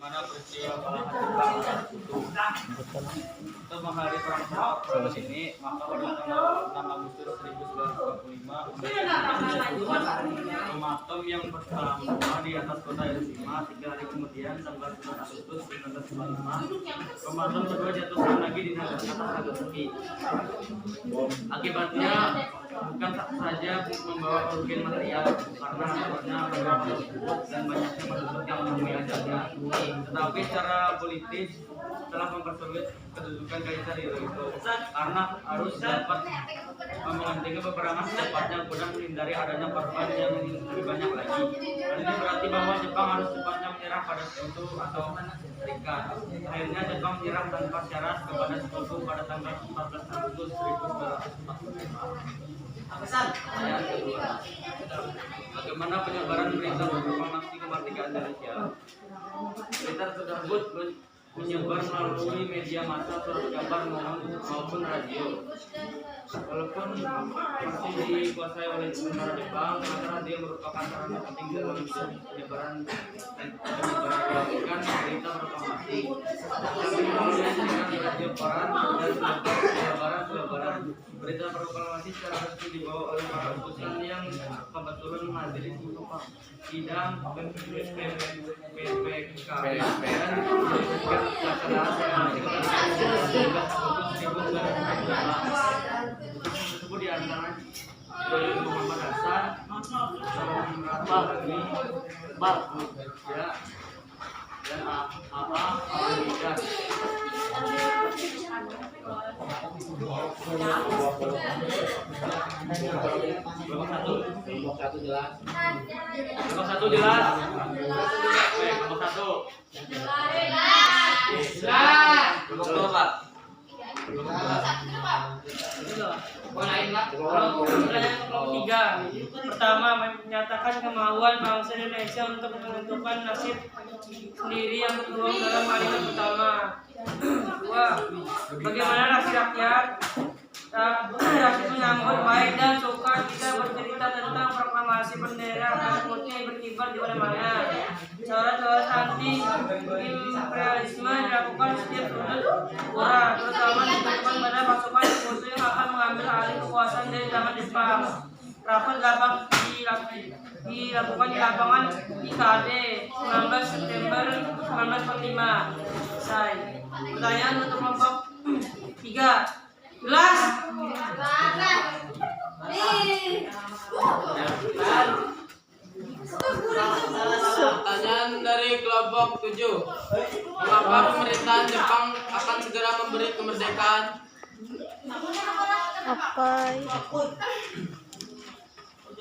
bagaimana peristiwa balahan Jepang itu. Untuk menghadiri perang Jepang ini, maka pada tanggal 6 Agustus 1945 Komatom yang pertama di atas kota Hiroshima. 3 hari kemudian tanggal 9 Agustus 1945 Komatom kedua jatuhkan lagi di atas Nagasaki. Akibatnya bukan saja membawa kerugian material karena adanya beberapa tersebut dan banyaknya penduduk yang menemui ajalnya, tetapi secara politis telah mempersulit kedudukan Kaisar Hirohito karena harus dapat menghentikan peperangan secepatnya guna menghindari adanya korban yang lebih banyak lagi. Hal ini berarti bahwa Jepang harus cepatnya menyerah pada Sekutu atau Serikat. Akhirnya Jepang menyerah tanpa syarat kepada Sekutu pada tanggal 14 Agustus 1945. Ayat kedua, bagaimana penyebaran berita proklamasi kemerdekaan Indonesia? Berita tersebut menyebar melalui media massa, surat kabar maupun radio. Walaupun masih dikuasai oleh tentara Jepang, maka radio merupakan sarana penting dalam penyebaran berita proklamasi. Kemudian dengan radio koran dan selebaran berita proklamasi secara resmi dibawa oleh para utusan yang kebetulan menghadiri sidang PPK dan pelaksanaan tersebut di antara Muhammad Hasan, dan AA Al-Hidayah. Kelompok satu jelas. Kelompok satu jelas. Kelompok satu. Kelompok dua, Pak. Kelompok tiga. Pertama, menyatakan kemauan bangsa Indonesia untuk menentukan nasib sendiri yang tertuang dalam kalimat pertama. Kedua, bagaimana rakyat menyambut baik dan suka kita bercerita tentang proklamasi bendera merah putih berkibar di mana-mana. Cara-cara anti imperialisme dilakukan setiap sudut negara, terutama ditujukan pada pasukan sekutu yang akan mengambil alih kekuasaan dari zaman Jepang. Rapat dilakukan di lapangan IKD 19 September 1945. Selesai. Pertanyaan untuk kelompok 3. Jelas? Pertanyaan dari kelompok 7. Mengapa pemerintahan Jepang akan segera memberi kemerdekaan?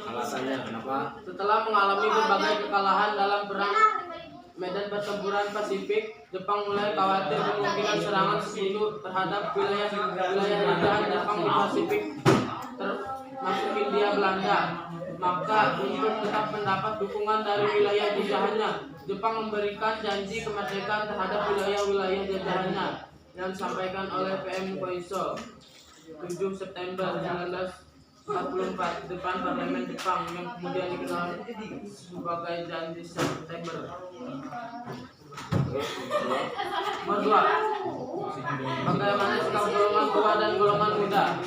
Alasannya kenapa? Setelah mengalami berbagai kekalahan dalam perang medan pertempuran Pasifik, Jepang mulai khawatir kemungkinan serangan sekutu terhadap wilayah jajahan Jepang di Pasifik, termasuk Hindia Belanda. Maka untuk tetap mendapat dukungan dari wilayah jajahannya, Jepang memberikan janji kemerdekaan terhadap wilayah-wilayah jajahannya yang disampaikan oleh PM Koiso 7 September 1944 depan Parlemen Jepang yang kemudian dikenal sebagai Janji September. Nomor 2. Bagaimana sikap golongan tua dan golongan muda?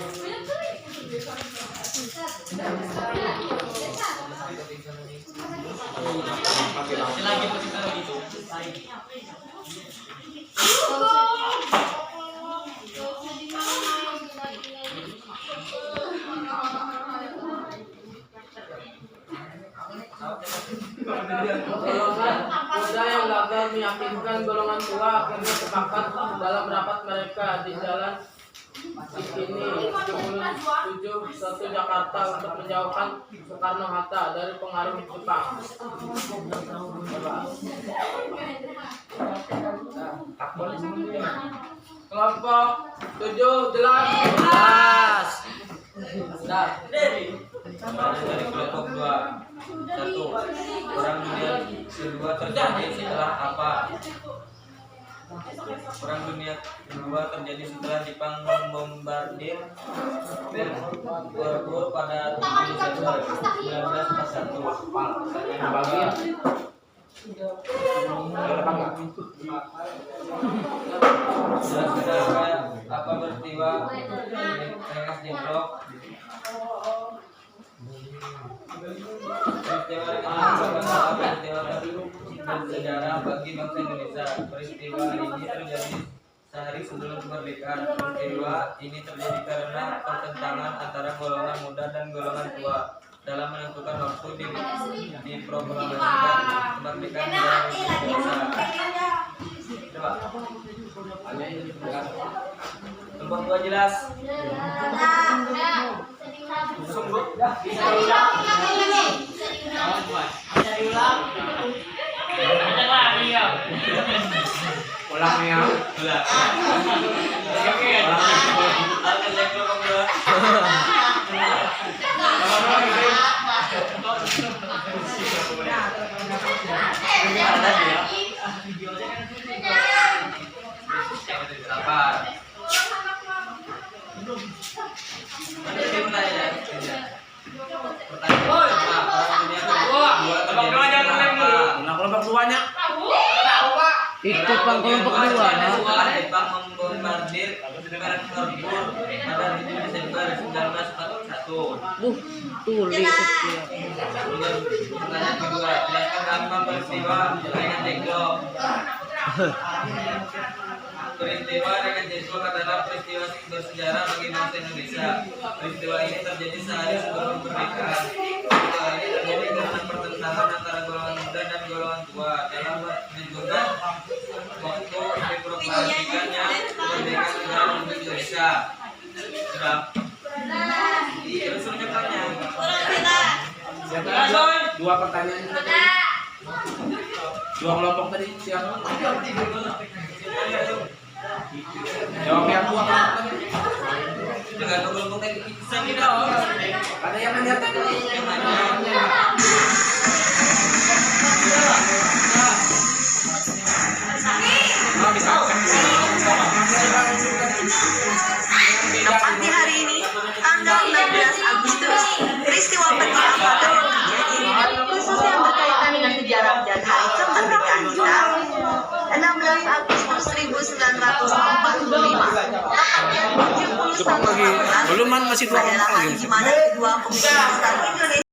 Golongan muda yang gagal meyakinkan golongan tua akhirnya sepakat dalam rapat mereka di Jalan Cikini 7 Jakarta untuk menjauhkan Soekarno-Hatta dari pengaruh Jepang. Kelompok 7 jelas. Dari kelompok 2. 1. Perang Dunia Kedua terjadi setelah apa? Perang Dunia Kedua terjadi setelah Jepang membombardir Pearl Harbor pada 7 Desember 1941. Saudara, apa peristiwa Rengas Dengklok? Peristiwa Rengas Dengklok adalah peristiwa bersejarah bagi bangsa Indonesia. Peristiwa ini terjadi sehari sebelum kemerdekaan. Peristiwa ini terjadi karena pertentangan antara golongan muda dan golongan tua dalam menentukan waktu diproklamasikan kemerdekaan Indonesia. Coba. Kelompok tua jelas. Sungguh. Bisa diulang. Bisa diulang. Ulang ya. Ulang. Oke. Ada kelompok dua. Sabar. Kelompok duanya. Itu Bang kelompok dua. Jepang membombardir Pearl Harbor pada 7 Desember 1941. Tulis ya. Pertanyaan kedua, jelaskan apa peristiwa Rengas Dengklok. Peristiwa Rengas Dengklok adalah peristiwa bersejarah bagi bangsa Indonesia. Peristiwa ini terjadi sehari sebelum kemerdekaan. Peristiwa ini terjadi karena pertentangan antara golongan muda dan golongan tua dalam menentukan waktu diproklamasikannya kemerdekaan negara Indonesia. Sudah. Terus ucapkannya. Dua pertanyaan. Dua kelompok tadi siapa? Jawab yang dua kelompok tadi. Dengan kelompok tadi bisa tidak? Ada yang nanya tadi. Yang nanya. Tepat di hari ini, tanggal 16 Agustus, peristiwa penting apa yang terjadi, khususnya yang berkaitan dengan sejarah dan hari kemerdekaan kita. 16 Agustus 1945, tepatnya 71 tahun lalu, Belum masih dua adalah hari di mana kedua pemimpin besar Indonesia